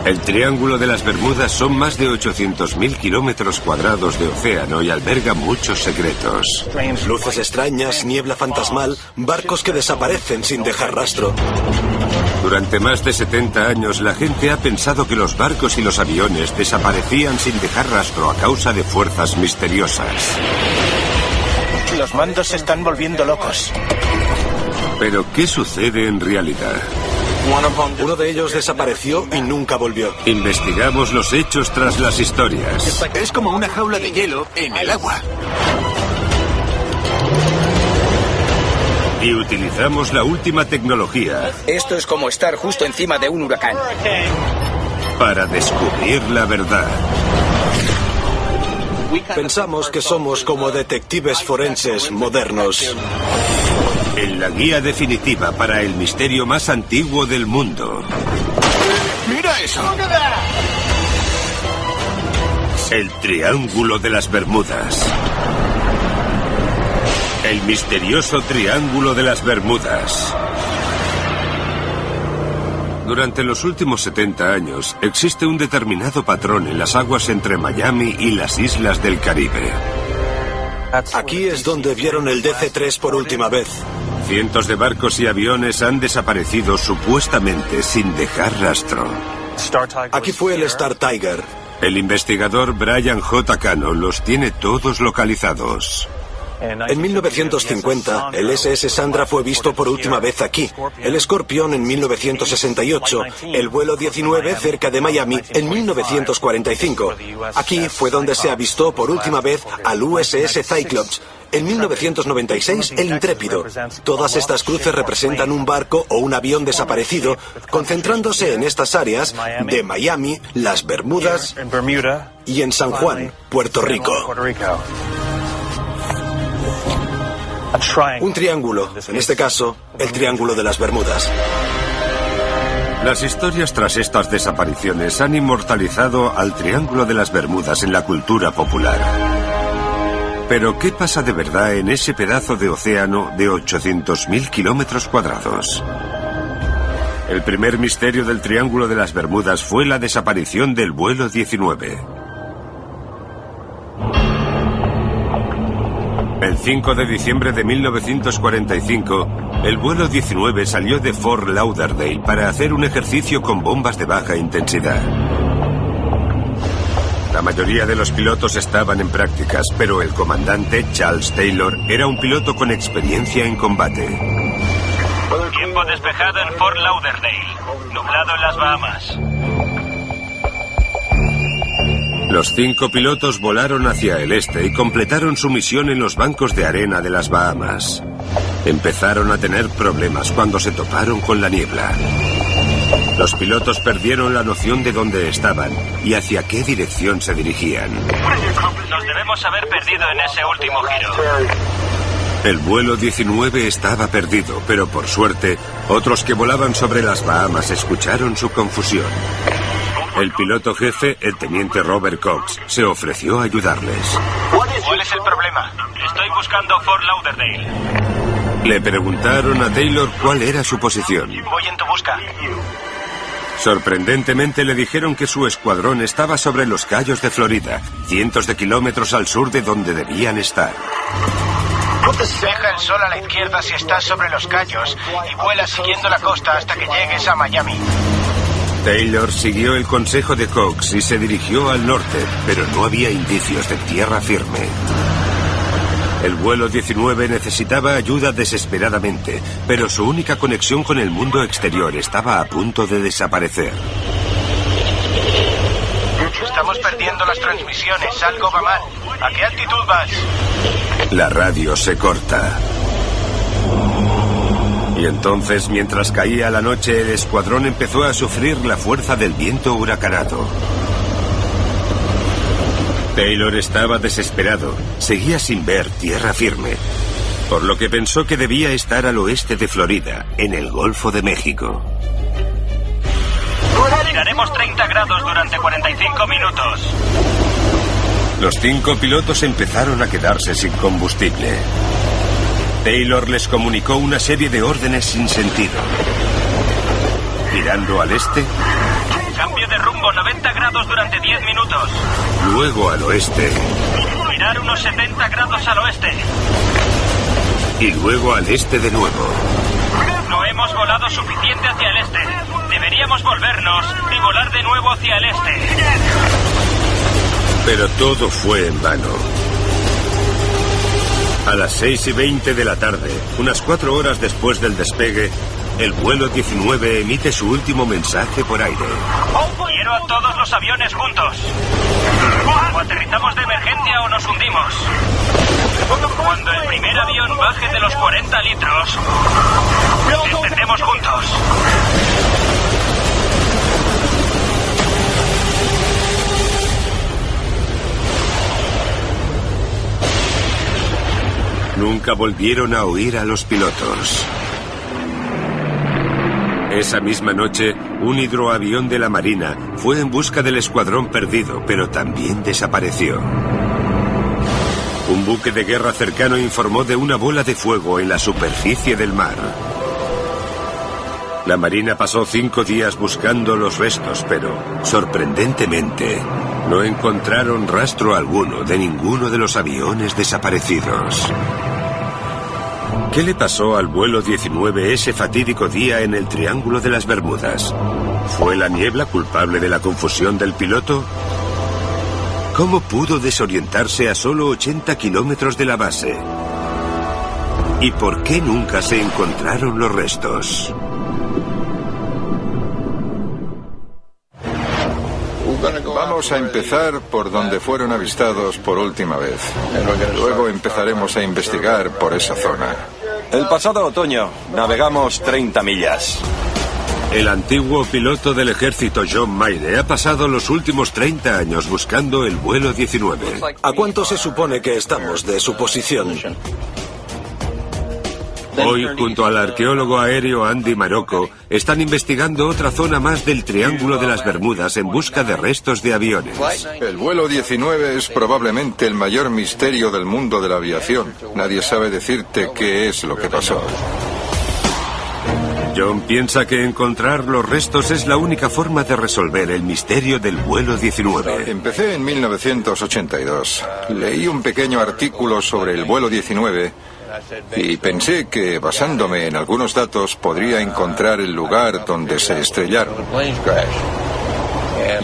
El Triángulo de las Bermudas son más de 800.000 kilómetros cuadrados de océano y alberga muchos secretos. Luces extrañas, niebla fantasmal, barcos que desaparecen sin dejar rastro. Durante más de 70 años, la gente ha pensado que los barcos y los aviones desaparecían sin dejar rastro a causa de fuerzas misteriosas. Los mandos se están volviendo locos. Pero, ¿qué sucede en realidad? Uno de ellos desapareció y nunca volvió. Investigamos los hechos tras las historias. Es como una jaula de hielo en el agua. Y utilizamos la última tecnología. Esto es como estar justo encima de un huracán. Para descubrir la verdad. Pensamos que somos como detectives forenses modernos. En la guía definitiva para el misterio más antiguo del mundo. ¡Mira eso! El Triángulo de las Bermudas. El misterioso Triángulo de las Bermudas. Durante los últimos 70 años, existe un determinado patrón en las aguas entre Miami y las islas del Caribe. Aquí es donde vieron el DC-3 por última vez. Cientos de barcos y aviones han desaparecido supuestamente sin dejar rastro. Aquí fue el Star Tiger. El investigador Brian J. Cano los tiene todos localizados. En 1950, el SS Sandra fue visto por última vez aquí. El Scorpion en 1968. El vuelo 19 cerca de Miami en 1945. Aquí fue donde se avistó por última vez al USS Cyclops. En 1996, el Intrépido. Todas estas cruces representan un barco o un avión desaparecido, concentrándose en estas áreas de Miami, las Bermudas y en San Juan, Puerto Rico. Un triángulo, en este caso, el Triángulo de las Bermudas. Las historias tras estas desapariciones han inmortalizado al Triángulo de las Bermudas en la cultura popular. Pero, ¿qué pasa de verdad en ese pedazo de océano de 800.000 kilómetros cuadrados? El primer misterio del Triángulo de las Bermudas fue la desaparición del vuelo 19. El 5 de diciembre de 1945, el vuelo 19 salió de Fort Lauderdale para hacer un ejercicio con bombas de baja intensidad. La mayoría de los pilotos estaban en prácticas, pero el comandante Charles Taylor era un piloto con experiencia en combate. Tiempo despejado en Fort Lauderdale. Nublado en las Bahamas. Los 5 pilotos volaron hacia el este y completaron su misión en los bancos de arena de las Bahamas. Empezaron a tener problemas cuando se toparon con la niebla. Los pilotos perdieron la noción de dónde estaban y hacia qué dirección se dirigían. Nos debemos haber perdido en ese último giro. El vuelo 19 estaba perdido, pero por suerte, otros que volaban sobre las Bahamas escucharon su confusión. El piloto jefe, el teniente Robert Cox, se ofreció a ayudarles. ¿Cuál es el problema? Estoy buscando Fort Lauderdale. Le preguntaron a Taylor cuál era su posición. Voy en tu busca. Sorprendentemente le dijeron que su escuadrón estaba sobre los Cayos de Florida, cientos de kilómetros al sur de donde debían estar. Deja el sol a la izquierda si estás sobre los Cayos y vuela siguiendo la costa hasta que llegues a Miami. Taylor siguió el consejo de Cox y se dirigió al norte, pero no había indicios de tierra firme. El vuelo 19 necesitaba ayuda desesperadamente, pero su única conexión con el mundo exterior estaba a punto de desaparecer. Estamos perdiendo las transmisiones, algo va mal. ¿A qué altitud vas? La radio se corta. Y entonces, mientras caía la noche, el escuadrón empezó a sufrir la fuerza del viento huracanado. Taylor estaba desesperado. Seguía sin ver tierra firme, por lo que pensó que debía estar al oeste de Florida, en el Golfo de México. Giraremos 30 grados durante 45 minutos. Los 5 pilotos empezaron a quedarse sin combustible. Taylor les comunicó una serie de órdenes sin sentido. girando al este, Cambio de rumbo 90 grados durante 10 minutos. luego al oeste Girar unos 70 grados al oeste. y luego al este de nuevo. No hemos volado suficiente hacia el este. Deberíamos volvernos y volar de nuevo hacia el este. Pero todo fue en vano. A las 6:20 de la tarde, unas 4 horas después del despegue, el vuelo 19 emite su último mensaje por aire. Quiero a todos los aviones juntos. O aterrizamos de emergencia o nos hundimos. Cuando el primer avión baje de los 40 litros, descendemos juntos. Nunca volvieron a oír a los pilotos. Esa misma noche, un hidroavión de la Marina fue en busca del escuadrón perdido, pero también desapareció. Un buque de guerra cercano informó de una bola de fuego en la superficie del mar. La Marina pasó 5 días buscando los restos, pero, sorprendentemente, no encontraron rastro alguno de ninguno de los aviones desaparecidos. ¿Qué le pasó al vuelo 19 ese fatídico día en el Triángulo de las Bermudas? ¿Fue la niebla culpable de la confusión del piloto? ¿Cómo pudo desorientarse a solo 80 kilómetros de la base? ¿Y por qué nunca se encontraron los restos? Vamos a empezar por donde fueron avistados por última vez. Luego empezaremos a investigar por esa zona. El pasado otoño navegamos 30 millas. El antiguo piloto del ejército John Mayre ha pasado los últimos 30 años buscando el vuelo 19. ¿A cuánto se supone que estamos de su posición? Hoy, junto al arqueólogo aéreo Andy Marocco, están investigando otra zona más del Triángulo de las Bermudas en busca de restos de aviones. El vuelo 19 es probablemente el mayor misterio del mundo de la aviación. Nadie sabe decirte qué es lo que pasó. John piensa que encontrar los restos es la única forma de resolver el misterio del vuelo 19. Empecé en 1982. Leí un pequeño artículo sobre el vuelo 19 y pensé que, basándome en algunos datos, podría encontrar el lugar donde se estrellaron.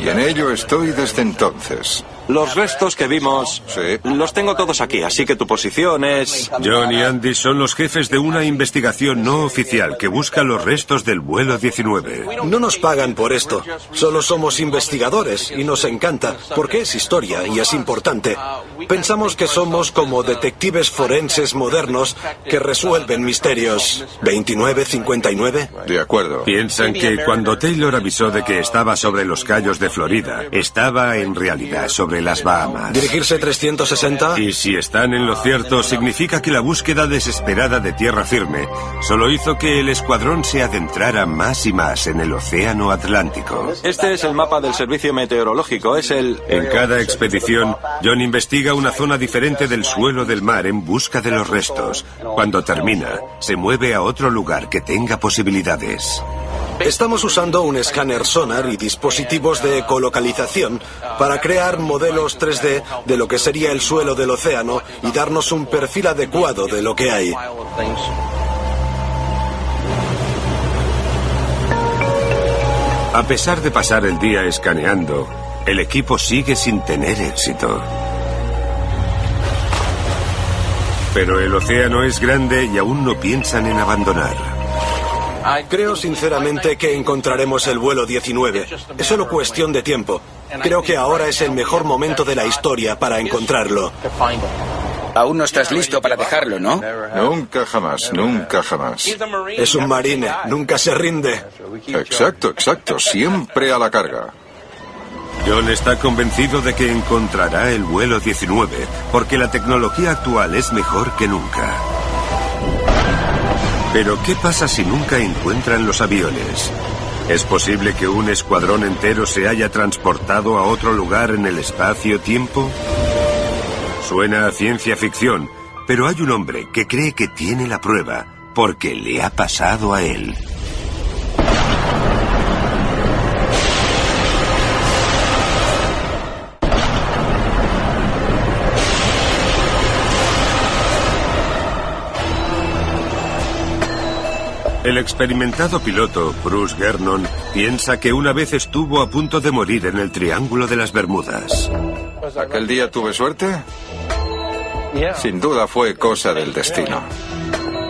Y en ello estoy desde entonces. Los restos que vimos, Sí. los tengo todos aquí, así que tu posición es... John y Andy son los jefes de una investigación no oficial que busca los restos del vuelo 19. No nos pagan por esto. Solo somos investigadores y nos encanta, porque es historia y es importante. Pensamos que somos como detectives forenses modernos que resuelven misterios. ¿29, 59? De acuerdo. Piensan que cuando Taylor avisó de que estaba sobre los Cayos de Florida, estaba en realidad sobre las Bahamas. ¿Dirigirse 360? Y si están en lo cierto, significa que la búsqueda desesperada de tierra firme solo hizo que el escuadrón se adentrara más y más en el océano Atlántico. Este es el mapa del servicio meteorológico, es el... En cada expedición, John investiga una zona diferente del suelo del mar en busca de los restos. Cuando termina, se mueve a otro lugar que tenga posibilidades. Estamos usando un escáner sonar y dispositivos de ecolocalización para crear modelos 3D de lo que sería el suelo del océano y darnos un perfil adecuado de lo que hay. A pesar de pasar el día escaneando, el equipo sigue sin tener éxito. Pero el océano es grande y aún no piensan en abandonar. Creo sinceramente que encontraremos el vuelo 19. Es solo cuestión de tiempo. Creo que ahora es el mejor momento de la historia para encontrarlo. Aún no estás listo para dejarlo, ¿no? Nunca jamás, nunca jamás. Es un marine, nunca se rinde. Exacto, exacto. Siempre a la carga. John está convencido de que encontrará el vuelo 19, porque la tecnología actual es mejor que nunca. Pero ¿qué pasa si nunca encuentran los aviones? ¿Es posible que un escuadrón entero se haya transportado a otro lugar en el espacio-tiempo? Suena a ciencia ficción, pero hay un hombre que cree que tiene la prueba, porque le ha pasado a él. El experimentado piloto, Bruce Gernon, piensa que una vez estuvo a punto de morir en el Triángulo de las Bermudas. ¿Aquel día tuve suerte? Sin duda fue cosa del destino.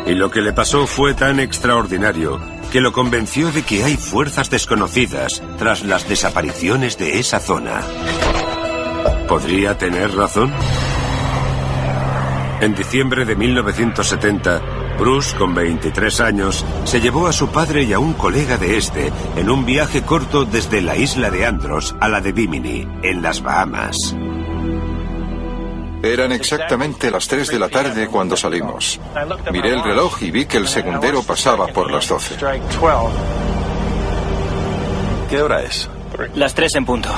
Y lo que le pasó fue tan extraordinario que lo convenció de que hay fuerzas desconocidas tras las desapariciones de esa zona. ¿Podría tener razón? En diciembre de 1970, Bruce, con 23 años, se llevó a su padre y a un colega de este en un viaje corto desde la isla de Andros a la de Bimini, en las Bahamas. Eran exactamente las 3 de la tarde cuando salimos. Miré el reloj y vi que el segundero pasaba por las 12. ¿Qué hora es? Las 3 en punto.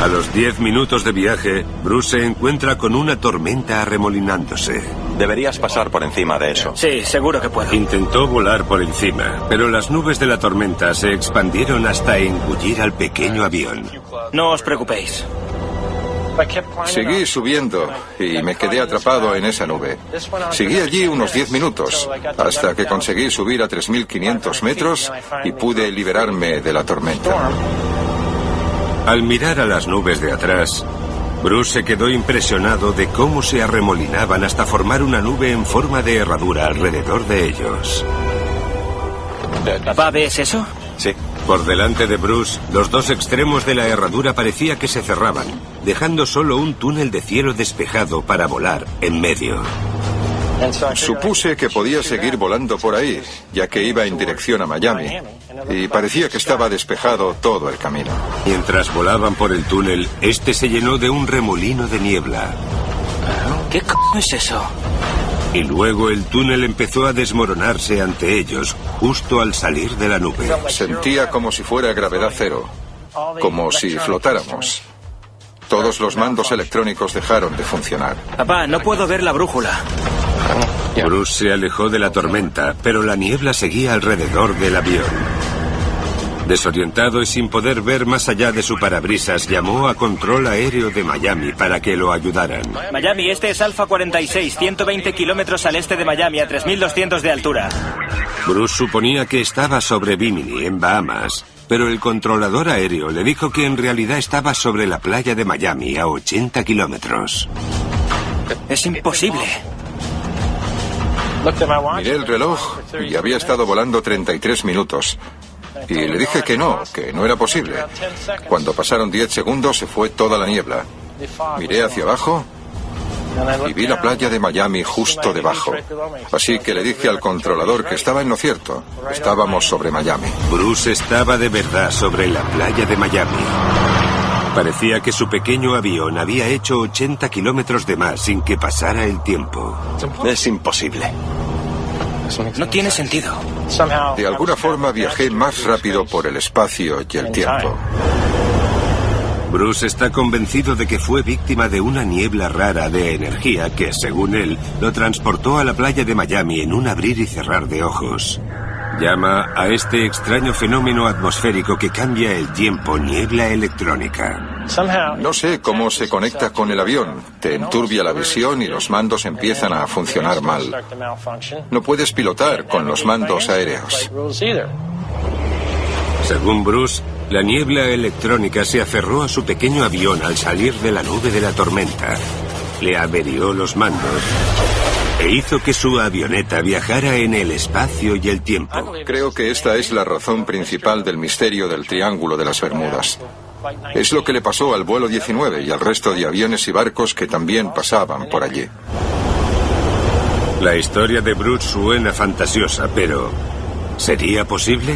A los 10 minutos de viaje, Bruce se encuentra con una tormenta arremolinándose. Deberías pasar por encima de eso. Sí, seguro que puedo. Intentó volar por encima, pero las nubes de la tormenta se expandieron hasta engullir al pequeño avión. No os preocupéis. Seguí subiendo y me quedé atrapado en esa nube. Seguí allí unos 10 minutos, hasta que conseguí subir a 3.500 metros y pude liberarme de la tormenta. Al mirar a las nubes de atrás, Bruce se quedó impresionado de cómo se arremolinaban hasta formar una nube en forma de herradura alrededor de ellos. ¿Papá, ves eso? Sí. Por delante de Bruce, los dos extremos de la herradura parecía que se cerraban, dejando solo un túnel de cielo despejado para volar en medio. Supuse que podía seguir volando por ahí, ya que iba en dirección a Miami, y parecía que estaba despejado todo el camino. Mientras volaban por el túnel, este se llenó de un remolino de niebla. ¿Qué c*** es eso? Y luego el túnel empezó a desmoronarse ante ellos, justo al salir de la nube. Sentía como si fuera gravedad cero, como si flotáramos. Todos los mandos electrónicos dejaron de funcionar. Papá, no puedo ver la brújula. Bruce se alejó de la tormenta, pero la niebla seguía alrededor del avión. Desorientado y sin poder ver más allá de su parabrisas, llamó a Control Aéreo de Miami para que lo ayudaran. Miami, este es Alfa 46, 120 kilómetros al este de Miami, a 3.200 de altura. Bruce suponía que estaba sobre Bimini, en Bahamas, pero el controlador aéreo le dijo que en realidad estaba sobre la playa de Miami, a 80 kilómetros. Es imposible. Miré el reloj y había estado volando 33 minutos. Y le dije que no era posible. Cuando pasaron 10 segundos se fue toda la niebla. Miré hacia abajo y vi la playa de Miami justo debajo. Así que le dije al controlador que estaba en lo cierto. Estábamos sobre Miami. Bruce estaba de verdad sobre la playa de Miami. Parecía que su pequeño avión había hecho 80 kilómetros de más sin que pasara el tiempo. Es imposible. No tiene sentido. De alguna forma viajé más rápido por el espacio y el tiempo. Bruce está convencido de que fue víctima de una niebla rara de energía que, según él, lo transportó a la playa de Miami en un abrir y cerrar de ojos. Llama a este extraño fenómeno atmosférico que cambia el tiempo niebla electrónica. No sé cómo se conecta con el avión. Te enturbia la visión y los mandos empiezan a funcionar mal. No puedes pilotar con los mandos aéreos. Según Bruce, la niebla electrónica se aferró a su pequeño avión al salir de la nube de la tormenta. Le averió los mandos e hizo que su avioneta viajara en el espacio y el tiempo. Creo que esta es la razón principal del misterio del Triángulo de las Bermudas. Es lo que le pasó al vuelo 19 y al resto de aviones y barcos que también pasaban por allí. La historia de Bruce suena fantasiosa, pero ¿sería posible?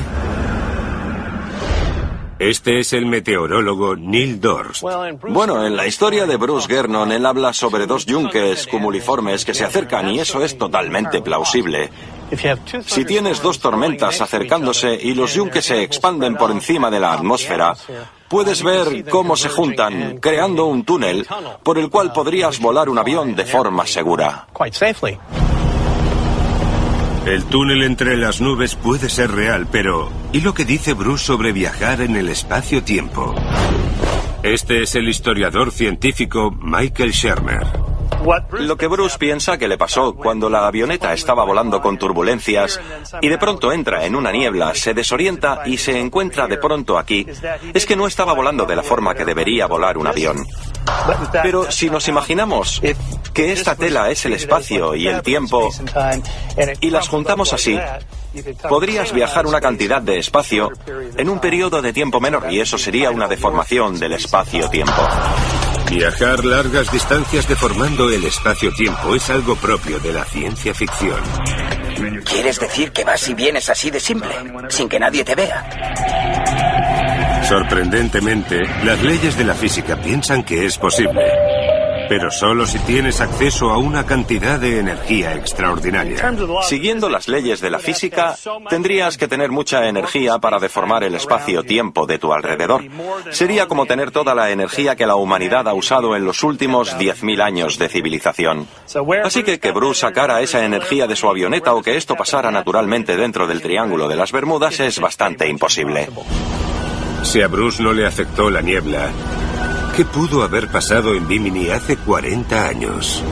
Este es el meteorólogo Neil Dorst. Bueno, en la historia de Bruce Gernon, él habla sobre dos yunques cumuliformes que se acercan y eso es totalmente plausible. Si tienes dos tormentas acercándose y los yunques se expanden por encima de la atmósfera, puedes ver cómo se juntan, creando un túnel por el cual podrías volar un avión de forma segura. El túnel entre las nubes puede ser real, pero ¿y lo que dice Bruce sobre viajar en el espacio-tiempo? Este es el historiador científico Michael Shermer. Lo que Bruce piensa que le pasó cuando la avioneta estaba volando con turbulencias y de pronto entra en una niebla, se desorienta y se encuentra de pronto aquí, es que no estaba volando de la forma que debería volar un avión. Pero si nos imaginamos que esta tela es el espacio y el tiempo y las juntamos así, podrías viajar una cantidad de espacio en un periodo de tiempo menor y eso sería una deformación del espacio-tiempo. Viajar largas distancias deformando el espacio-tiempo es algo propio de la ciencia ficción. ¿Quieres decir que vas y vienes así de simple, sin que nadie te vea? Sorprendentemente, las leyes de la física piensan que es posible, pero solo si tienes acceso a una cantidad de energía extraordinaria. Siguiendo las leyes de la física, tendrías que tener mucha energía para deformar el espacio-tiempo de tu alrededor. Sería como tener toda la energía que la humanidad ha usado en los últimos 10.000 años de civilización. Así que Bruce sacara esa energía de su avioneta o que esto pasara naturalmente dentro del Triángulo de las Bermudas es bastante imposible. Si a Bruce no le afectó la niebla, ¿qué pudo haber pasado en Bimini hace 40 años?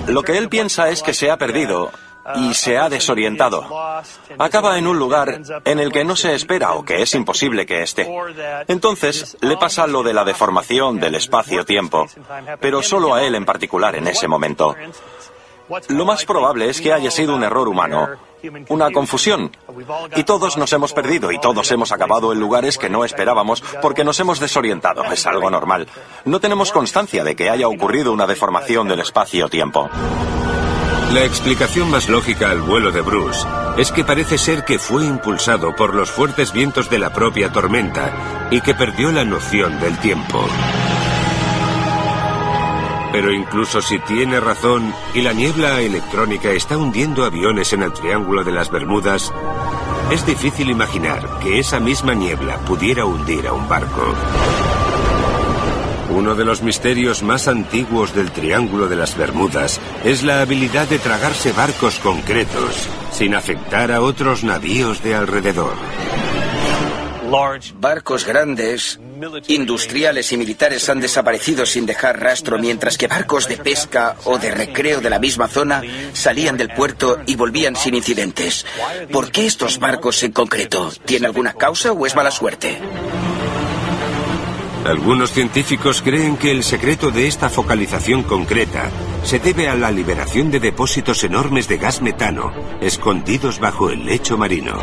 Lo que él piensa es que se ha perdido y se ha desorientado. Acaba en un lugar en el que no se espera o que es imposible que esté. Entonces, le pasa lo de la deformación del espacio-tiempo, pero solo a él en particular en ese momento. Lo más probable es que haya sido un error humano, una confusión. Y todos nos hemos perdido y todos hemos acabado en lugares que no esperábamos porque nos hemos desorientado. Es algo normal. No tenemos constancia de que haya ocurrido una deformación del espacio-tiempo. La explicación más lógica al vuelo de Bruce es que parece ser que fue impulsado por los fuertes vientos de la propia tormenta y que perdió la noción del tiempo. Pero incluso si tiene razón y la niebla electrónica está hundiendo aviones en el Triángulo de las Bermudas, es difícil imaginar que esa misma niebla pudiera hundir a un barco. Uno de los misterios más antiguos del Triángulo de las Bermudas es la habilidad de tragarse barcos concretos sin afectar a otros navíos de alrededor. Barcos grandes, industriales y militares han desaparecido sin dejar rastro, mientras que barcos de pesca o de recreo de la misma zona salían del puerto y volvían sin incidentes. ¿Por qué estos barcos en concreto? ¿Tiene alguna causa o es mala suerte? Algunos científicos creen que el secreto de esta focalización concreta se debe a la liberación de depósitos enormes de gas metano escondidos bajo el lecho marino.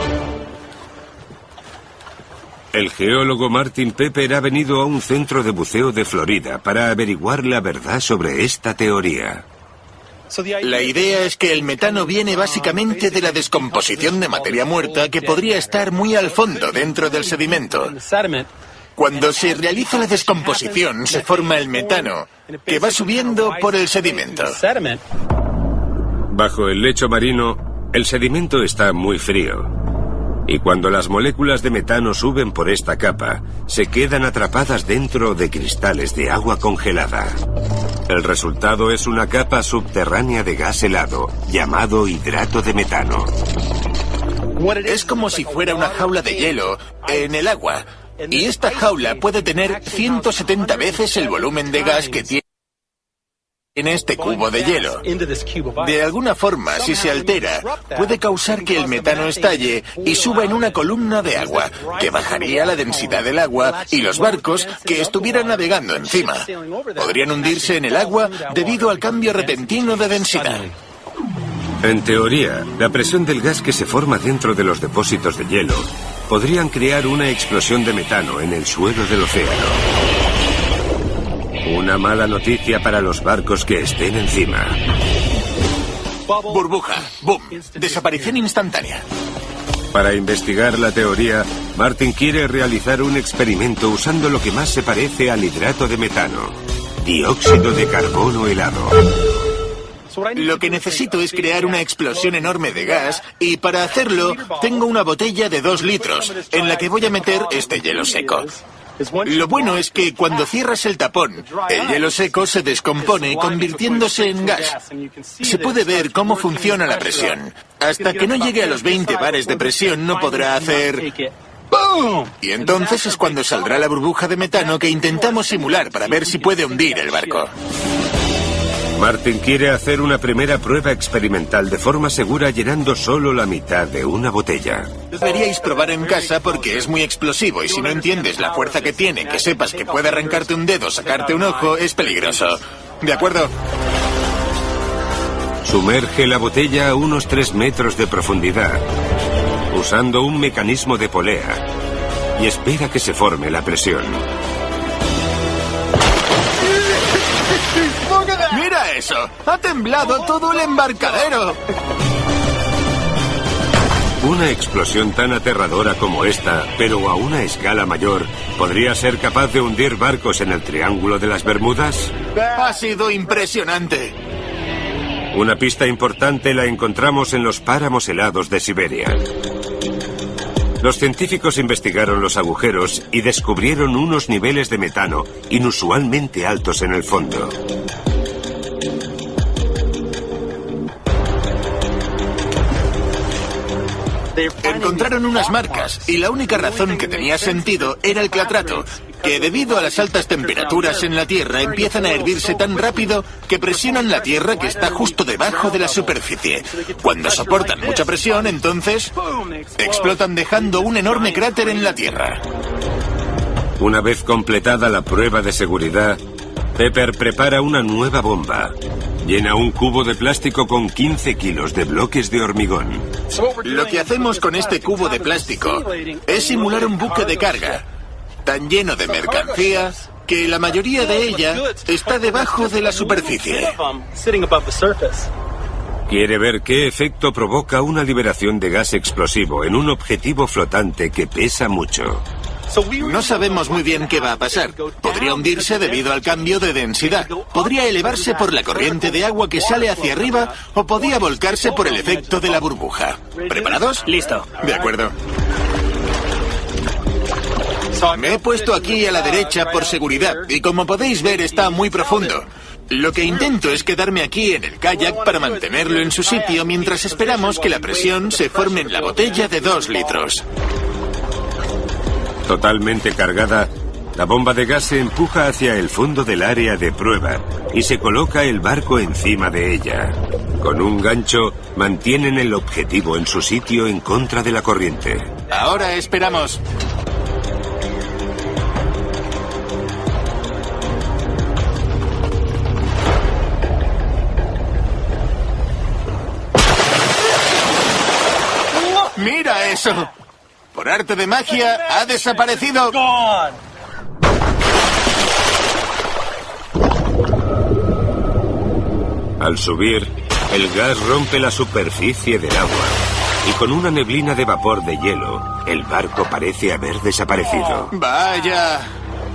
El geólogo Martin Pepper ha venido a un centro de buceo de Florida para averiguar la verdad sobre esta teoría. La idea es que el metano viene básicamente de la descomposición de materia muerta que podría estar muy al fondo dentro del sedimento. Cuando se realiza la descomposición, se forma el metano, que va subiendo por el sedimento. Bajo el lecho marino, el sedimento está muy frío. Y cuando las moléculas de metano suben por esta capa, se quedan atrapadas dentro de cristales de agua congelada. El resultado es una capa subterránea de gas helado, llamado hidrato de metano. Es como si fuera una jaula de hielo en el agua. Y esta jaula puede tener 170 veces el volumen de gas que tiene este cubo de hielo. De alguna forma, si se altera, puede causar que el metano estalle y suba en una columna de agua, que bajaría la densidad del agua y los barcos que estuvieran navegando encima podrían hundirse en el agua debido al cambio repentino de densidad. En teoría, la presión del gas que se forma dentro de los depósitos de hielo podrían crear una explosión de metano en el suelo del océano. Una mala noticia para los barcos que estén encima. Burbuja. Boom. Desaparición instantánea. Para investigar la teoría, Martin quiere realizar un experimento usando lo que más se parece al hidrato de metano: dióxido de carbono helado. Lo que necesito es crear una explosión enorme de gas y para hacerlo tengo una botella de 2 litros en la que voy a meter este hielo seco. Lo bueno es que cuando cierras el tapón, el hielo seco se descompone convirtiéndose en gas. Se puede ver cómo funciona la presión. Hasta que no llegue a los 20 bares de presión no podrá hacer ¡pum! Y entonces es cuando saldrá la burbuja de metano que intentamos simular para ver si puede hundir el barco. Martin quiere hacer una primera prueba experimental de forma segura llenando solo la mitad de una botella. Deberíais probar en casa porque es muy explosivo y si no entiendes la fuerza que tiene, que sepas que puede arrancarte un dedo, sacarte un ojo, es peligroso. ¿De acuerdo? Sumerge la botella a unos 3 metros de profundidad, usando un mecanismo de polea, y espera que se forme la presión. ¡Mira eso! ¡Ha temblado todo el embarcadero! Una explosión tan aterradora como esta, pero a una escala mayor, ¿podría ser capaz de hundir barcos en el Triángulo de las Bermudas? Ha sido impresionante. Una pista importante la encontramos en los páramos helados de Siberia. Los científicos investigaron los agujeros y descubrieron unos niveles de metano inusualmente altos en el fondo. Encontraron unas marcas y la única razón que tenía sentido era el clatrato, que debido a las altas temperaturas en la Tierra empiezan a hervirse tan rápido que presionan la Tierra que está justo debajo de la superficie. Cuando soportan mucha presión, entonces explotan dejando un enorme cráter en la Tierra. Una vez completada la prueba de seguridad, Pepper prepara una nueva bomba. Llena un cubo de plástico con 15 kilos de bloques de hormigón. Lo que hacemos con este cubo de plástico es simular un buque de carga, tan lleno de mercancía que la mayoría de ella está debajo de la superficie. Quiere ver qué efecto provoca una liberación de gas explosivo en un objetivo flotante que pesa mucho. No sabemos muy bien qué va a pasar. Podría hundirse debido al cambio de densidad. Podría elevarse por la corriente de agua que sale hacia arriba o podía volcarse por el efecto de la burbuja. ¿Preparados? Listo. De acuerdo. Me he puesto aquí a la derecha por seguridad y como podéis ver está muy profundo. Lo que intento es quedarme aquí en el kayak para mantenerlo en su sitio mientras esperamos que la presión se forme en la botella de 2 litros. Totalmente cargada, la bomba de gas se empuja hacia el fondo del área de prueba y se coloca el barco encima de ella. Con un gancho, mantienen el objetivo en su sitio en contra de la corriente. Ahora esperamos. ¡Mira eso! Por arte de magia, ha desaparecido. Al subir, el gas rompe la superficie del agua y con una neblina de vapor de hielo, el barco parece haber desaparecido. ¡Vaya!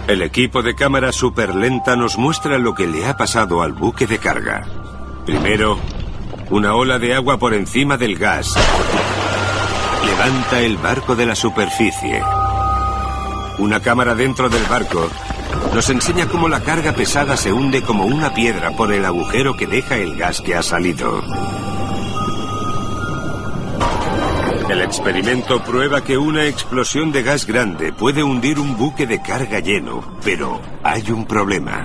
El equipo de cámara superlenta nos muestra lo que le ha pasado al buque de carga. Primero, una ola de agua por encima del gas levanta el barco de la superficie. Una cámara dentro del barco nos enseña cómo la carga pesada se hunde como una piedra por el agujero que deja el gas que ha salido. El experimento prueba que una explosión de gas grande puede hundir un buque de carga lleno, pero hay un problema.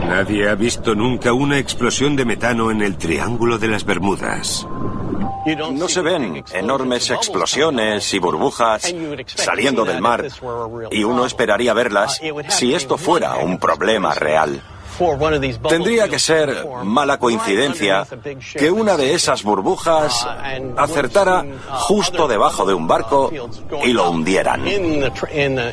Nadie ha visto nunca una explosión de metano en el Triángulo de las Bermudas. No se ven enormes explosiones y burbujas saliendo del mar, y uno esperaría verlas si esto fuera un problema real. Tendría que ser mala coincidencia que una de esas burbujas acertara justo debajo de un barco y lo hundieran.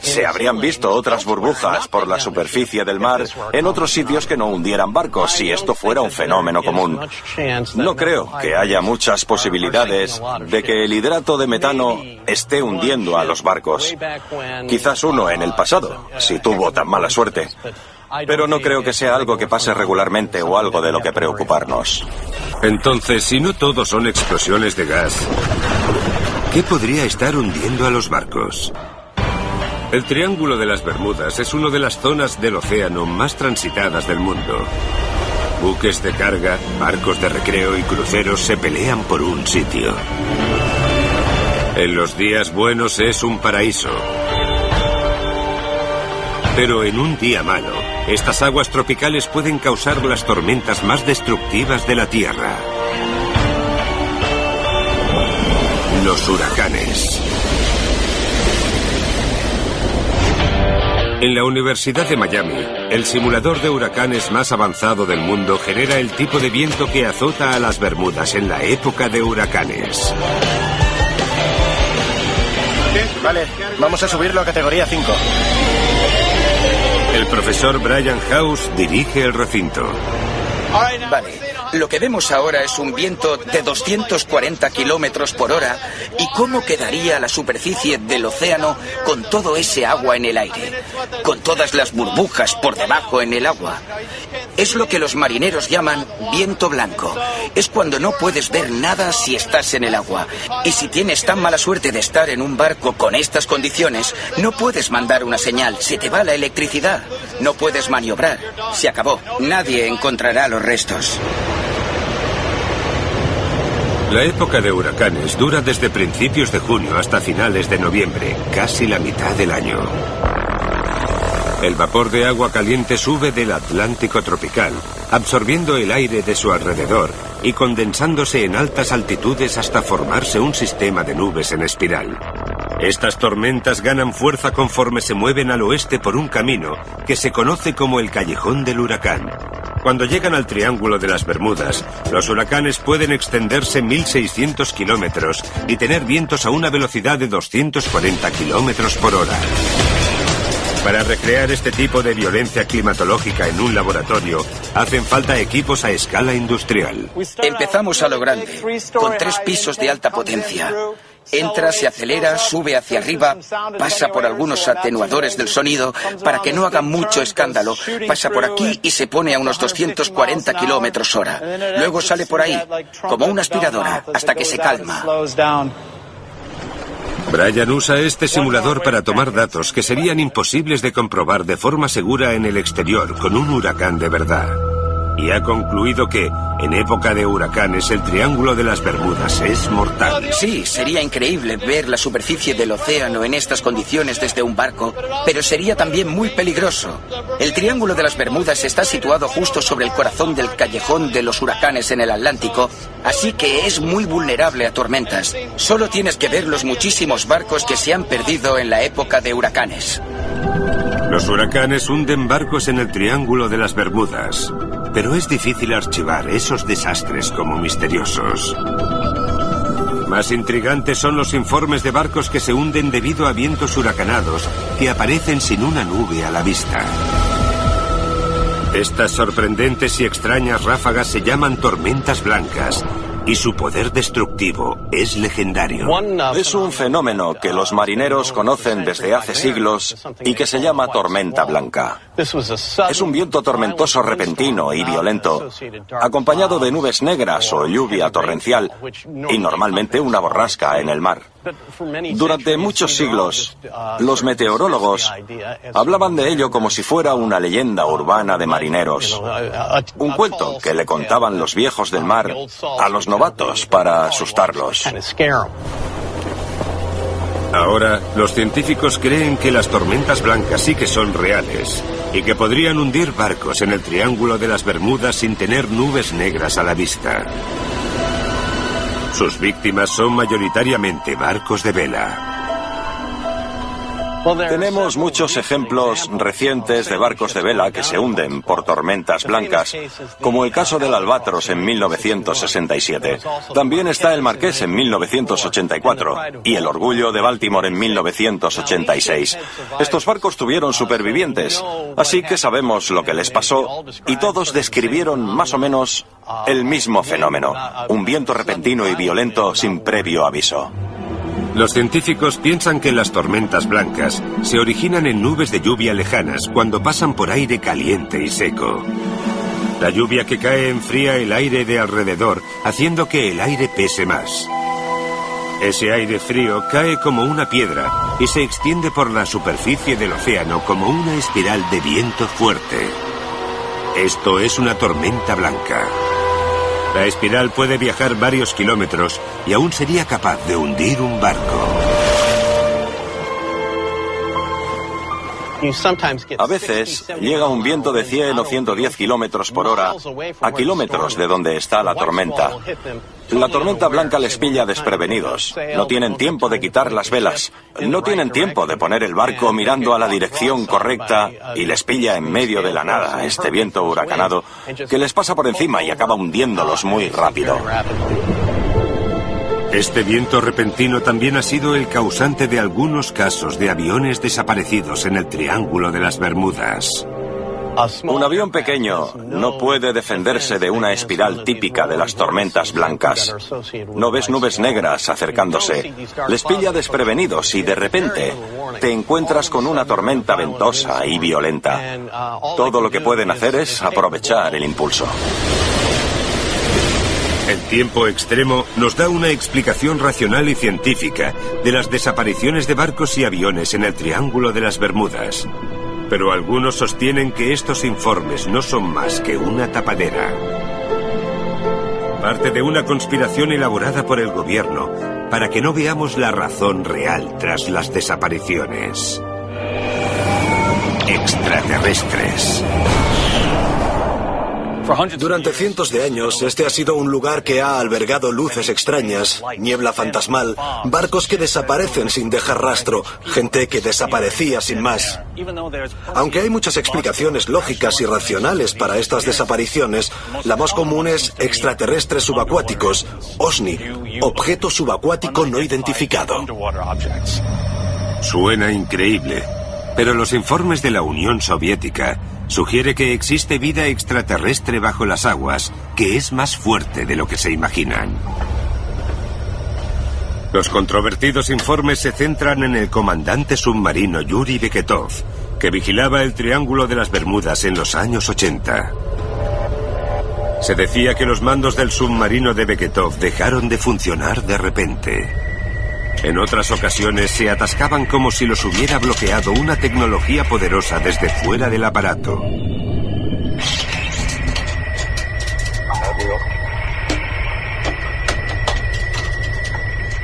Se habrían visto otras burbujas por la superficie del mar en otros sitios que no hundieran barcos si esto fuera un fenómeno común. No creo que haya muchas posibilidades de que el hidrato de metano esté hundiendo a los barcos. Quizás uno en el pasado, si tuvo tan mala suerte. Pero no creo que sea algo que pase regularmente o algo de lo que preocuparnos. Entonces, si no todo son explosiones de gas, ¿qué podría estar hundiendo a los barcos? El Triángulo de las Bermudas es una de las zonas del océano más transitadas del mundo. Buques de carga, barcos de recreo y cruceros se pelean por un sitio. En los días buenos es un paraíso. Pero en un día malo, Estas aguas tropicales pueden causar las tormentas más destructivas de la Tierra. Los huracanes. En la Universidad de Miami, el simulador de huracanes más avanzado del mundo genera el tipo de viento que azota a las Bermudas en la época de huracanes. Vale, vamos a subirlo a categoría 5. El profesor Brian House dirige el recinto. Vale, lo que vemos ahora es un viento de 240 kilómetros por hora. ¿Y cómo quedaría la superficie del océano con todo ese agua en el aire? Con todas las burbujas por debajo en el agua. Es lo que los marineros llaman viento blanco. Es cuando no puedes ver nada si estás en el agua. Y si tienes tan mala suerte de estar en un barco con estas condiciones, no puedes mandar una señal. Se te va la electricidad. No puedes maniobrar. Se acabó. Nadie encontrará los restos. La época de huracanes dura desde principios de junio hasta finales de noviembre, casi la mitad del año. El vapor de agua caliente sube del Atlántico tropical, absorbiendo el aire de su alrededor y condensándose en altas altitudes hasta formarse un sistema de nubes en espiral. Estas tormentas ganan fuerza conforme se mueven al oeste por un camino que se conoce como el Callejón del Huracán. Cuando llegan al Triángulo de las Bermudas, los huracanes pueden extenderse 1.600 kilómetros y tener vientos a una velocidad de 240 kilómetros por hora. Para recrear este tipo de violencia climatológica en un laboratorio, hacen falta equipos a escala industrial. Empezamos a lo grande, con 3 pisos de alta potencia. Entra, se acelera, sube hacia arriba, pasa por algunos atenuadores del sonido para que no haga mucho escándalo, pasa por aquí y se pone a unos 240 kilómetros hora. Luego sale por ahí, como una aspiradora, hasta que se calma. Brian usa este simulador para tomar datos que serían imposibles de comprobar de forma segura en el exterior con un huracán de verdad. Y ha concluido que, en época de huracanes, el Triángulo de las Bermudas es mortal. Sí, sería increíble ver la superficie del océano en estas condiciones desde un barco, pero sería también muy peligroso. El Triángulo de las Bermudas está situado justo sobre el corazón del callejón de los huracanes en el Atlántico, así que es muy vulnerable a tormentas. Solo tienes que ver los muchísimos barcos que se han perdido en la época de huracanes. Los huracanes hunden barcos en el Triángulo de las Bermudas, pero es difícil archivar esos desastres como misteriosos. Más intrigantes son los informes de barcos que se hunden debido a vientos huracanados que aparecen sin una nube a la vista. Estas sorprendentes y extrañas ráfagas se llaman tormentas blancas, y su poder destructivo es legendario. Es un fenómeno que los marineros conocen desde hace siglos y que se llama tormenta blanca. Es un viento tormentoso repentino y violento, acompañado de nubes negras o lluvia torrencial y normalmente una borrasca en el mar. Durante muchos siglos, los meteorólogos hablaban de ello como si fuera una leyenda urbana de marineros. Un cuento que le contaban los viejos del mar a los novatos para asustarlos. Ahora, los científicos creen que las tormentas blancas sí que son reales y que podrían hundir barcos en el Triángulo de las Bermudas sin tener nubes negras a la vista. Sus víctimas son mayoritariamente barcos de vela. Tenemos muchos ejemplos recientes de barcos de vela que se hunden por tormentas blancas, como el caso del Albatros en 1967. También está el Marqués en 1984 y el Orgullo de Baltimore en 1986. Estos barcos tuvieron supervivientes, así que sabemos lo que les pasó y todos describieron más o menos el mismo fenómeno, un viento repentino y violento sin previo aviso. Los científicos piensan que las tormentas blancas se originan en nubes de lluvia lejanas cuando pasan por aire caliente y seco. La lluvia que cae enfría el aire de alrededor, haciendo que el aire pese más. Ese aire frío cae como una piedra y se extiende por la superficie del océano como una espiral de viento fuerte. Esto es una tormenta blanca. La espiral puede viajar varios kilómetros y aún sería capaz de hundir un barco. A veces llega un viento de 100 o 110 kilómetros por hora a kilómetros de donde está la tormenta. La tormenta blanca les pilla desprevenidos. No tienen tiempo de quitar las velas. No tienen tiempo de poner el barco mirando a la dirección correcta y les pilla en medio de la nada este viento huracanado que les pasa por encima y acaba hundiéndolos muy rápido. Este viento repentino también ha sido el causante de algunos casos de aviones desaparecidos en el Triángulo de las Bermudas. Un avión pequeño no puede defenderse de una espiral típica de las tormentas blancas. No ves nubes negras acercándose. Les pilla desprevenidos y de repente te encuentras con una tormenta ventosa y violenta. Todo lo que pueden hacer es aprovechar el impulso. El tiempo extremo nos da una explicación racional y científica de las desapariciones de barcos y aviones en el Triángulo de las Bermudas. Pero algunos sostienen que estos informes no son más que una tapadera. Parte de una conspiración elaborada por el gobierno para que no veamos la razón real tras las desapariciones. Extraterrestres. Durante cientos de años, este ha sido un lugar que ha albergado luces extrañas, niebla fantasmal, barcos que desaparecen sin dejar rastro, gente que desaparecía sin más. Aunque hay muchas explicaciones lógicas y racionales para estas desapariciones, la más común es extraterrestres subacuáticos, OSNI, objeto subacuático no identificado. Suena increíble, pero los informes de la Unión Soviética sugiere que existe vida extraterrestre bajo las aguas, que es más fuerte de lo que se imaginan. Los controvertidos informes se centran en el comandante submarino Yuri Beketov, que vigilaba el Triángulo de las Bermudas en los años 80. Se decía que los mandos del submarino de Beketov dejaron de funcionar de repente. En otras ocasiones se atascaban como si los hubiera bloqueado una tecnología poderosa desde fuera del aparato.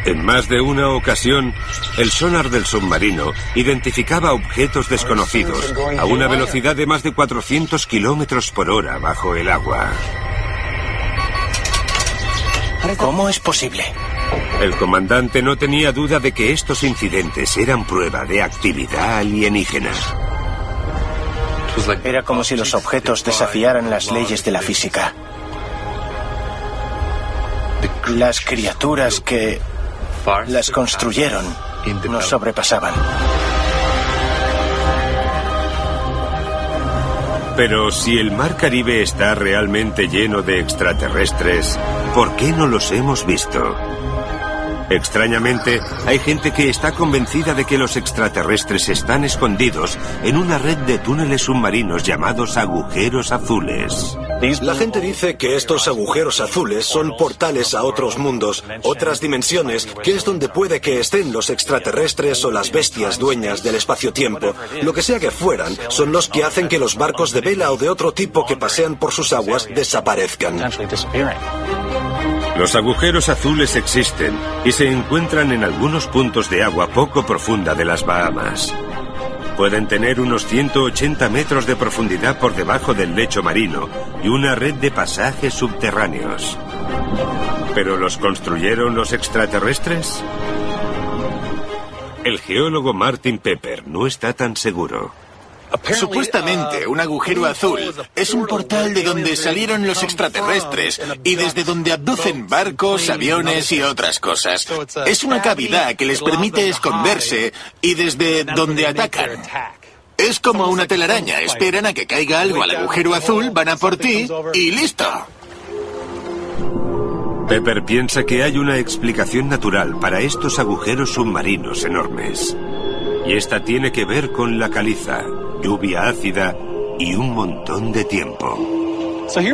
En más de una ocasión, el sonar del submarino identificaba objetos desconocidos a una velocidad de más de 400 kilómetros por hora bajo el agua. ¿Cómo es posible? El comandante no tenía duda de que estos incidentes eran prueba de actividad alienígena. Era como si los objetos desafiaran las leyes de la física. Las criaturas que las construyeron nos sobrepasaban. Pero si el mar Caribe está realmente lleno de extraterrestres, ¿por qué no los hemos visto? Extrañamente, hay gente que está convencida de que los extraterrestres están escondidos en una red de túneles submarinos llamados agujeros azules. La gente dice que estos agujeros azules son portales a otros mundos, otras dimensiones, que es donde puede que estén los extraterrestres o las bestias dueñas del espacio-tiempo. Lo que sea que fueran, son los que hacen que los barcos de vela o de otro tipo que pasean por sus aguas desaparezcan. Los agujeros azules existen y se encuentran en algunos puntos de agua poco profunda de las Bahamas. Pueden tener unos 180 metros de profundidad por debajo del lecho marino y una red de pasajes subterráneos. ¿Pero los construyeron los extraterrestres? El geólogo Martin Pepper no está tan seguro. Supuestamente, un agujero azul es un portal de donde salieron los extraterrestres y desde donde abducen barcos, aviones y otras cosas. Es una cavidad que les permite esconderse y desde donde atacan. Es como una telaraña, esperan a que caiga algo al agujero azul, van a por ti y listo. Pepper piensa que hay una explicación natural para estos agujeros submarinos enormes. Y esta tiene que ver con la caliza, lluvia ácida y un montón de tiempo.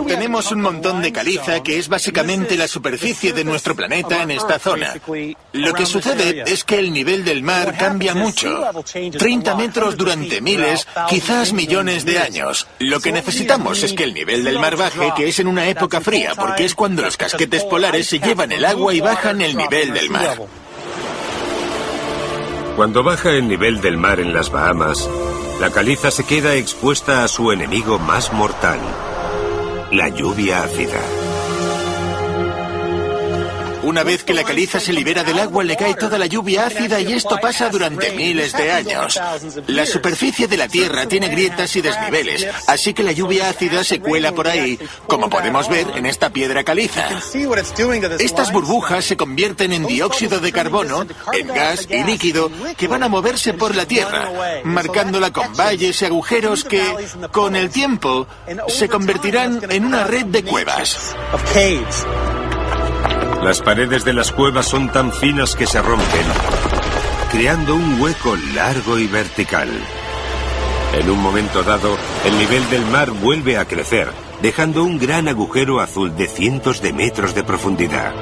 Tenemos un montón de caliza que es básicamente la superficie de nuestro planeta en esta zona. Lo que sucede es que el nivel del mar cambia mucho. 30 metros durante miles, quizás millones de años. Lo que necesitamos es que el nivel del mar baje, que es en una época fría, porque es cuando los casquetes polares se llevan el agua y bajan el nivel del mar. Cuando baja el nivel del mar en las Bahamas, La caliza se queda expuesta a su enemigo más mortal, la lluvia ácida. Una vez que la caliza se libera del agua, le cae toda la lluvia ácida y esto pasa durante miles de años. La superficie de la Tierra tiene grietas y desniveles, así que la lluvia ácida se cuela por ahí, como podemos ver en esta piedra caliza. Estas burbujas se convierten en dióxido de carbono, en gas y líquido que van a moverse por la Tierra, marcándola con valles y agujeros que, con el tiempo, se convertirán en una red de cuevas. Las paredes de las cuevas son tan finas que se rompen, creando un hueco largo y vertical. En un momento dado, el nivel del mar vuelve a crecer, dejando un gran agujero azul de cientos de metros de profundidad.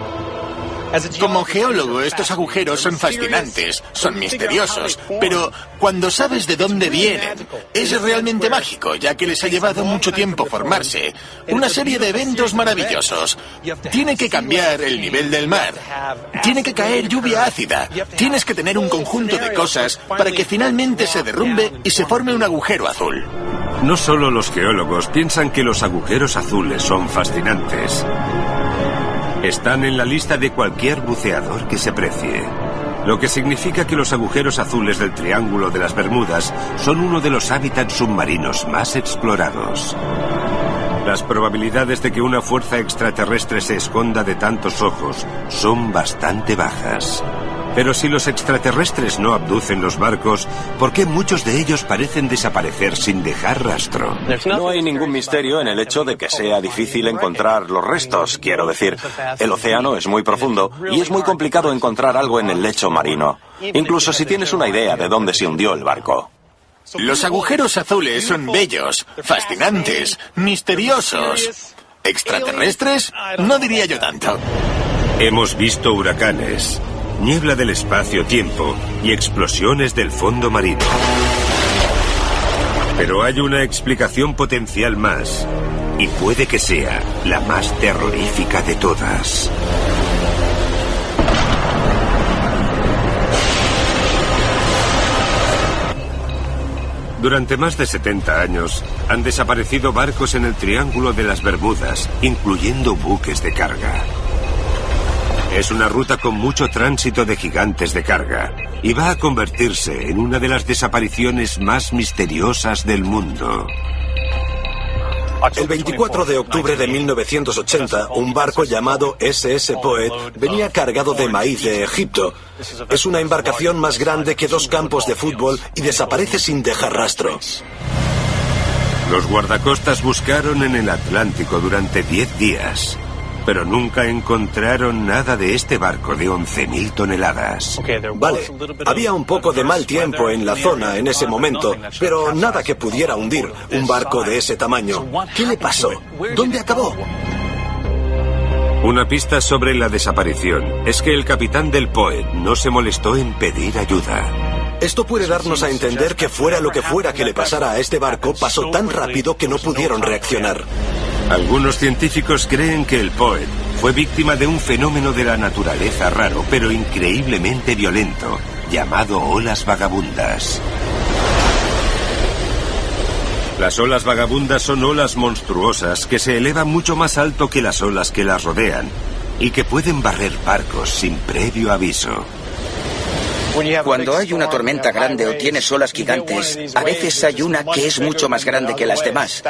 Como geólogo, estos agujeros son fascinantes, son misteriosos, pero cuando sabes de dónde vienen, es realmente mágico, ya que les ha llevado mucho tiempo formarse. Una serie de eventos maravillosos. Tiene que cambiar el nivel del mar. Tiene que caer lluvia ácida. Tienes que tener un conjunto de cosas para que finalmente se derrumbe y se forme un agujero azul. No solo los geólogos piensan que los agujeros azules son fascinantes. Están en la lista de cualquier buceador que se precie. Lo que significa que los agujeros azules del Triángulo de las Bermudas son uno de los hábitats submarinos más explorados. Las probabilidades de que una fuerza extraterrestre se esconda de tantos ojos son bastante bajas. Pero si los extraterrestres no abducen los barcos, ¿por qué muchos de ellos parecen desaparecer sin dejar rastro? No hay ningún misterio en el hecho de que sea difícil encontrar los restos. Quiero decir, el océano es muy profundo y es muy complicado encontrar algo en el lecho marino, incluso si tienes una idea de dónde se hundió el barco. Los agujeros azules son bellos, fascinantes, misteriosos. ¿Extraterrestres? No diría yo tanto. Hemos visto huracanes, niebla del espacio-tiempo y explosiones del fondo marino. Pero hay una explicación potencial más, y puede que sea la más terrorífica de todas. Durante más de 70 años han desaparecido barcos en el Triángulo de las Bermudas, incluyendo buques de carga. Es una ruta con mucho tránsito de gigantes de carga y va a convertirse en una de las desapariciones más misteriosas del mundo. El 24 de octubre de 1980, un barco llamado SS Poet venía cargado de maíz de Egipto. Es una embarcación más grande que 2 campos de fútbol y desaparece sin dejar rastro. Los guardacostas buscaron en el Atlántico durante 10 días, pero nunca encontraron nada de este barco de 11.000 toneladas. Vale, había un poco de mal tiempo en la zona en ese momento, pero nada que pudiera hundir un barco de ese tamaño. ¿Qué le pasó? ¿Dónde acabó? Una pista sobre la desaparición es que el capitán del Poet no se molestó en pedir ayuda. Esto puede darnos a entender que fuera lo que fuera que le pasara a este barco, pasó tan rápido que no pudieron reaccionar. Algunos científicos creen que el Poet fue víctima de un fenómeno de la naturaleza raro, pero increíblemente violento, llamado olas vagabundas. Las olas vagabundas son olas monstruosas que se elevan mucho más alto que las olas que las rodean y que pueden barrer barcos sin previo aviso. Cuando hay una tormenta grande o tienes olas gigantes, a veces hay una que es mucho más grande que las demás.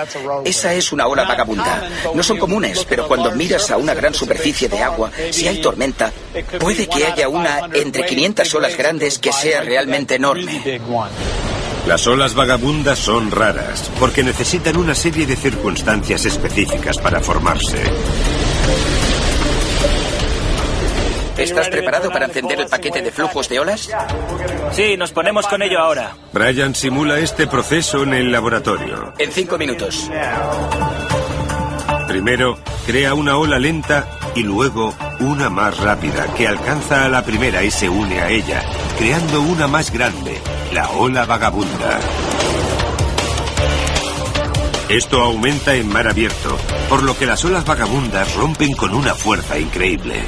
Esa es una ola vagabunda. No son comunes, pero cuando miras a una gran superficie de agua, si hay tormenta, puede que haya una entre 500 olas grandes que sea realmente enorme. Las olas vagabundas son raras, porque necesitan una serie de circunstancias específicas para formarse. ¿Estás preparado para encender el paquete de flujos de olas? Sí, nos ponemos con ello ahora. Brian simula este proceso en el laboratorio. En 5 minutos. Primero, crea una ola lenta y luego una más rápida que alcanza a la primera y se une a ella, creando una más grande, la ola vagabunda. Esto aumenta en mar abierto, por lo que las olas vagabundas rompen con una fuerza increíble.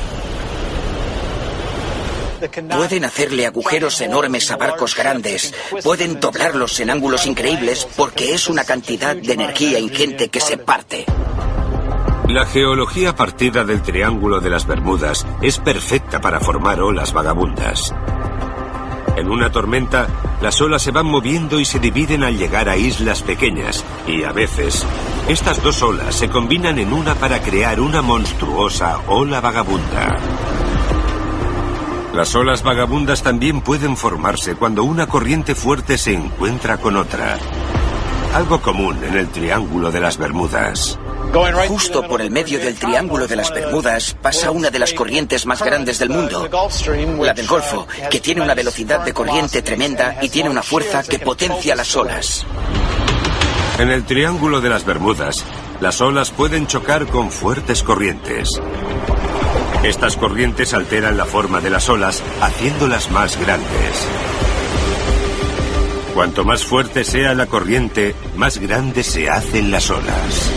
Pueden hacerle agujeros enormes a barcos grandes, pueden doblarlos en ángulos increíbles porque es una cantidad de energía ingente que se parte. La geología partida del Triángulo de las Bermudas es perfecta para formar olas vagabundas. En una tormenta, las olas se van moviendo y se dividen al llegar a islas pequeñas, y a veces, estas dos olas se combinan en una para crear una monstruosa ola vagabunda. Las olas vagabundas también pueden formarse cuando una corriente fuerte se encuentra con otra. Algo común en el Triángulo de las Bermudas. Justo por el medio del Triángulo de las Bermudas pasa una de las corrientes más grandes del mundo, la del Golfo, que tiene una velocidad de corriente tremenda y tiene una fuerza que potencia las olas. En el Triángulo de las Bermudas, las olas pueden chocar con fuertes corrientes. Estas corrientes alteran la forma de las olas, haciéndolas más grandes. Cuanto más fuerte sea la corriente, más grandes se hacen las olas.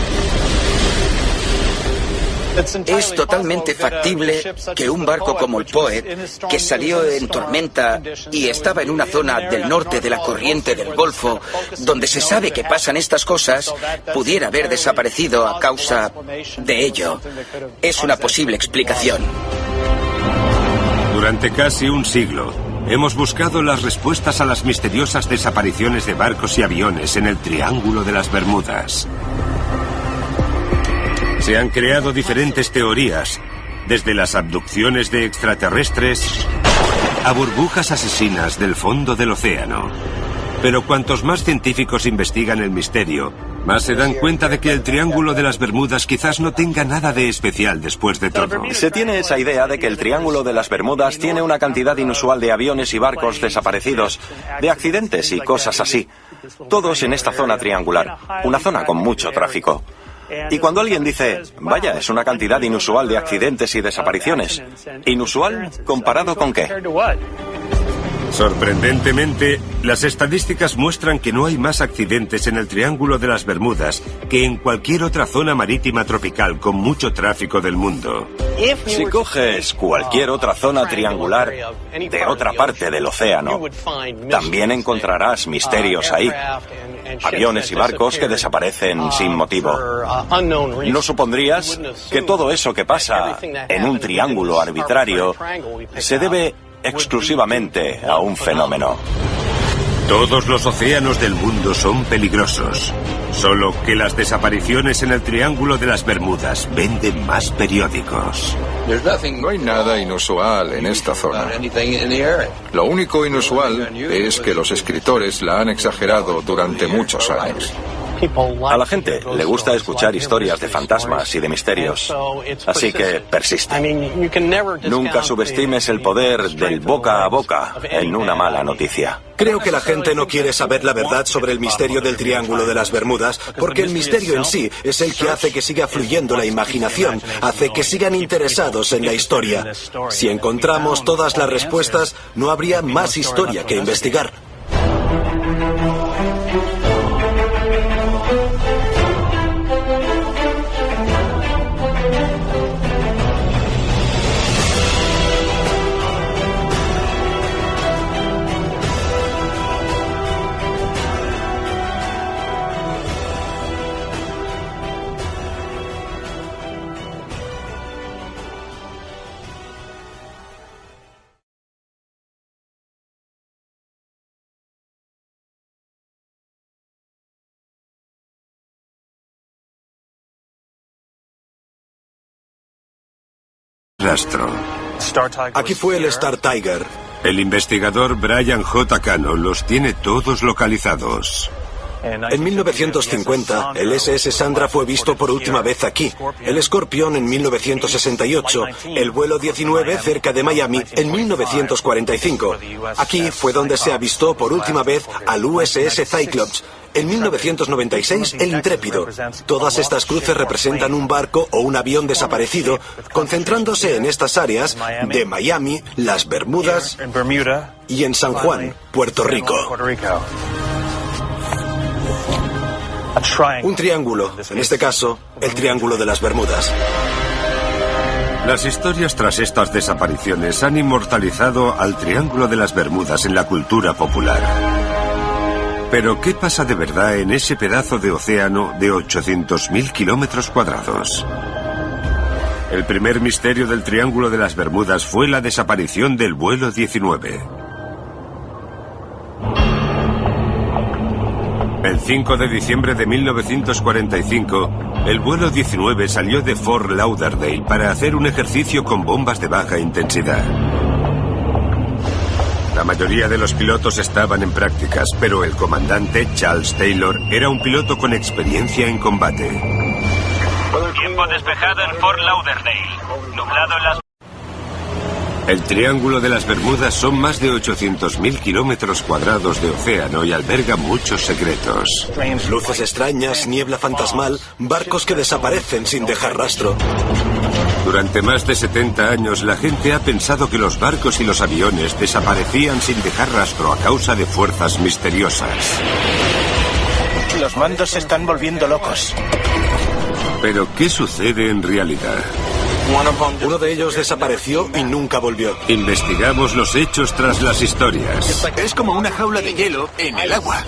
Es totalmente factible que un barco como el Poet, que salió en tormenta y estaba en una zona del norte de la corriente del Golfo, donde se sabe que pasan estas cosas, pudiera haber desaparecido a causa de ello. Es una posible explicación. Durante casi un siglo, hemos buscado las respuestas a las misteriosas desapariciones de barcos y aviones en el Triángulo de las Bermudas. Se han creado diferentes teorías, desde las abducciones de extraterrestres a burbujas asesinas del fondo del océano. Pero cuantos más científicos investigan el misterio, más se dan cuenta de que el Triángulo de las Bermudas quizás no tenga nada de especial después de todo. Se tiene esa idea de que el Triángulo de las Bermudas tiene una cantidad inusual de aviones y barcos desaparecidos, de accidentes y cosas así. Todos en esta zona triangular, una zona con mucho tráfico. Y cuando alguien dice, vaya, es una cantidad inusual de accidentes y desapariciones, ¿inusual comparado con qué? Sorprendentemente, las estadísticas muestran que no hay más accidentes en el Triángulo de las Bermudas que en cualquier otra zona marítima tropical con mucho tráfico del mundo. Si coges cualquier otra zona triangular de otra parte del océano, también encontrarás misterios ahí. Aviones y barcos que desaparecen sin motivo. ¿No supondrías que todo eso que pasa en un triángulo arbitrario se debe exclusivamente a un fenómeno? Todos los océanos del mundo son peligrosos. Solo que las desapariciones en el Triángulo de las Bermudas venden más periódicos. No hay nada inusual en esta zona. Lo único inusual es que los escritores la han exagerado durante muchos años. A la gente le gusta escuchar historias de fantasmas y de misterios, así que persiste. Nunca subestimes el poder del boca a boca en una mala noticia. Creo que la gente no quiere saber la verdad sobre el misterio del Triángulo de las Bermudas, porque el misterio en sí es el que hace que siga fluyendo la imaginación, hace que sigan interesados en la historia. Si encontramos todas las respuestas, no habría más historia que investigar. Rastro. Aquí fue el Star Tiger. El investigador Brian J. Cano los tiene todos localizados. En 1950, el SS Sandra fue visto por última vez aquí, el Scorpion en 1968, el vuelo 19 cerca de Miami en 1945. Aquí fue donde se avistó por última vez al USS Cyclops. En 1996, el Intrépido. Todas estas cruces representan un barco o un avión desaparecido, concentrándose en estas áreas de Miami, las Bermudas y en San Juan, Puerto Rico. Un triángulo, en este caso, el Triángulo de las Bermudas. Las historias tras estas desapariciones han inmortalizado al Triángulo de las Bermudas en la cultura popular. Pero, ¿qué pasa de verdad en ese pedazo de océano de 800.000 kilómetros cuadrados? El primer misterio del Triángulo de las Bermudas fue la desaparición del vuelo 19. El 5 de diciembre de 1945, el vuelo 19 salió de Fort Lauderdale para hacer un ejercicio con bombas de baja intensidad. La mayoría de los pilotos estaban en prácticas, pero el comandante Charles Taylor era un piloto con experiencia en combate. Tiempo despejado en Fort Lauderdale. Nublado en las... El Triángulo de las Bermudas son más de 800.000 kilómetros cuadrados de océano y alberga muchos secretos. Luces extrañas, niebla fantasmal, barcos que desaparecen sin dejar rastro. Durante más de 70 años, la gente ha pensado que los barcos y los aviones desaparecían sin dejar rastro a causa de fuerzas misteriosas. Los mandos se están volviendo locos. Pero, ¿qué sucede en realidad? Uno de ellos desapareció y nunca volvió. Investigamos los hechos tras las historias. Es como una jaula de hielo en el agua.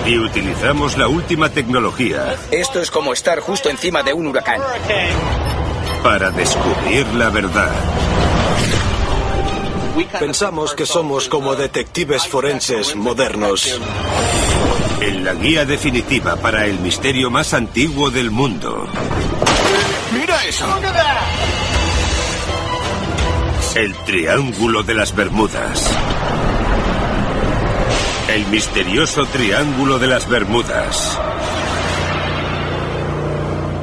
Y utilizamos la última tecnología Esto es como estar justo encima de un huracán. para descubrir la verdad. Pensamos que somos como detectives forenses modernos. En la guía definitiva para el misterio más antiguo del mundo. ¡Mira eso! El Triángulo de las Bermudas. El misterioso Triángulo de las Bermudas.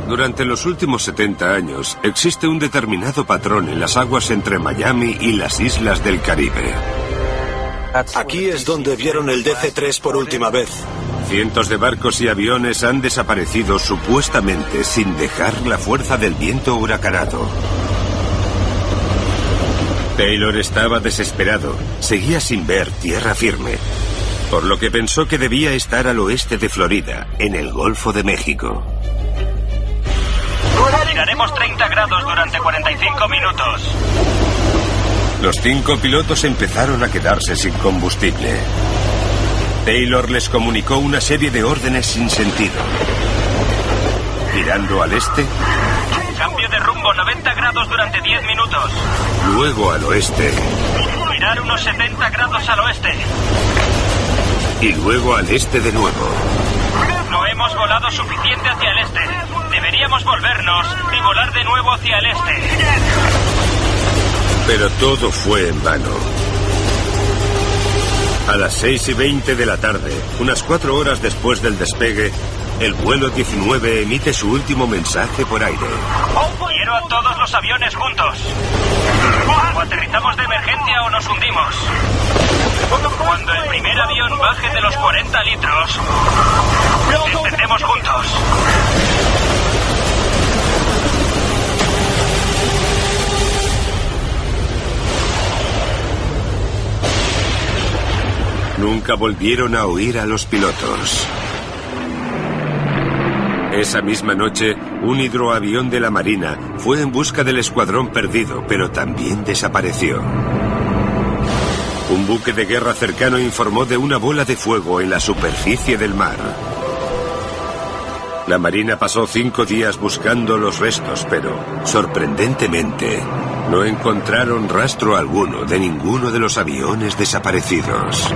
Durante los últimos 70 años, existe un determinado patrón en las aguas entre Miami y las islas del Caribe. Aquí es donde vieron el DC-3 por última vez. Cientos de barcos y aviones han desaparecido supuestamente sin dejar la fuerza del viento huracanado. Taylor estaba desesperado. Seguía sin ver tierra firme, por lo que pensó que debía estar al oeste de Florida, en el Golfo de México. Giraremos 30 grados durante 45 minutos. Los 5 pilotos empezaron a quedarse sin combustible. Taylor les comunicó una serie de órdenes sin sentido. Girando al este, Cambio de rumbo 90 grados durante 10 minutos. luego al oeste Girar unos 70 grados al oeste. y luego al este de nuevo. No hemos volado suficiente hacia el este. Deberíamos volvernos y volar de nuevo hacia el este. Pero todo fue en vano. A las 6:20 de la tarde, unas 4 horas después del despegue, el vuelo 19 emite su último mensaje por aire. Quiero a todos los aviones juntos. O aterrizamos de emergencia o nos hundimos. Cuando el primer avión baje de los 40 litros, descendemos juntos. Nunca volvieron a oír a los pilotos. Esa misma noche, un hidroavión de la Marina fue en busca del escuadrón perdido, pero también desapareció. Un buque de guerra cercano informó de una bola de fuego en la superficie del mar. La Marina pasó 5 días buscando los restos, pero, sorprendentemente, no encontraron rastro alguno de ninguno de los aviones desaparecidos.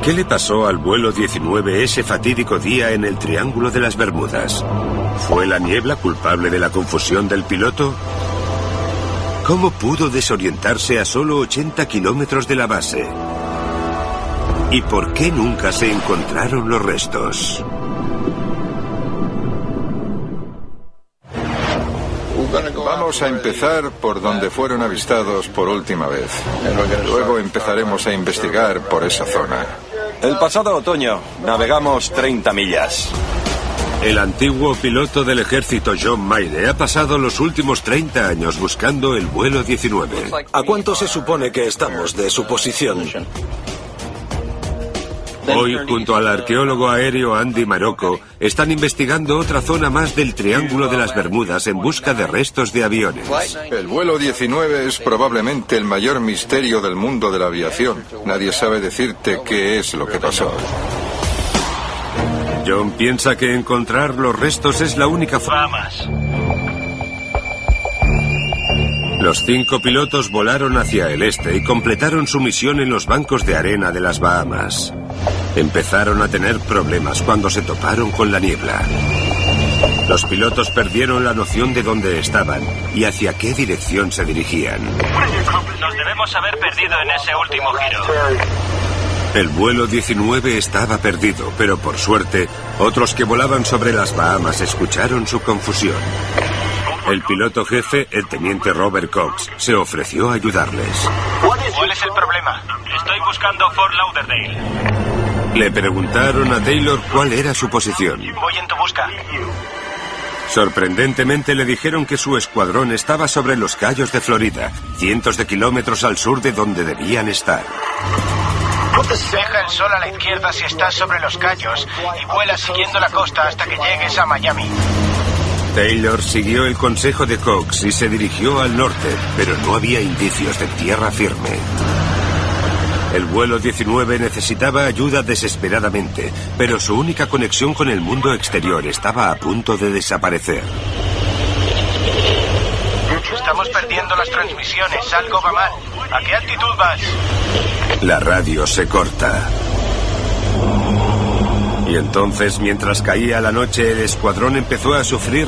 ¿Qué le pasó al vuelo 19 ese fatídico día en el Triángulo de las Bermudas? ¿Fue la niebla culpable de la confusión del piloto? ¿Cómo pudo desorientarse a solo 80 kilómetros de la base? ¿Y por qué nunca se encontraron los restos? Vamos a empezar por donde fueron avistados por última vez. Luego empezaremos a investigar por esa zona. El pasado otoño navegamos 30 millas. El antiguo piloto del ejército John Mayne ha pasado los últimos 30 años buscando el vuelo 19. ¿A cuánto se supone que estamos de su posición? Hoy, junto al arqueólogo aéreo Andy Marocco, están investigando otra zona más del Triángulo de las Bermudas en busca de restos de aviones. El vuelo 19 es probablemente el mayor misterio del mundo de la aviación. Nadie sabe decirte qué es lo que pasó. John piensa que encontrar los restos es la única forma. Los 5 pilotos volaron hacia el este y completaron su misión en los bancos de arena de las Bahamas. Empezaron a tener problemas cuando se toparon con la niebla. Los pilotos perdieron la noción de dónde estaban y hacia qué dirección se dirigían. Nos debemos haber perdido en ese último giro. El vuelo 19 estaba perdido, pero por suerte, otros que volaban sobre las Bahamas escucharon su confusión. El piloto jefe, el teniente Robert Cox, se ofreció a ayudarles. ¿Cuál es el problema? Estoy buscando Fort Lauderdale. Le preguntaron a Taylor cuál era su posición. Voy en tu busca. Sorprendentemente le dijeron que su escuadrón estaba sobre los Cayos de Florida, cientos de kilómetros al sur de donde debían estar. Deja el sol a la izquierda si estás sobre los Cayos y vuela siguiendo la costa hasta que llegues a Miami. Taylor siguió el consejo de Cox y se dirigió al norte, pero no había indicios de tierra firme. El vuelo 19 necesitaba ayuda desesperadamente, pero su única conexión con el mundo exterior estaba a punto de desaparecer. Estamos perdiendo las transmisiones, algo va mal. ¿A qué altitud vas? La radio se corta. Y entonces, mientras caía la noche, el escuadrón empezó a sufrir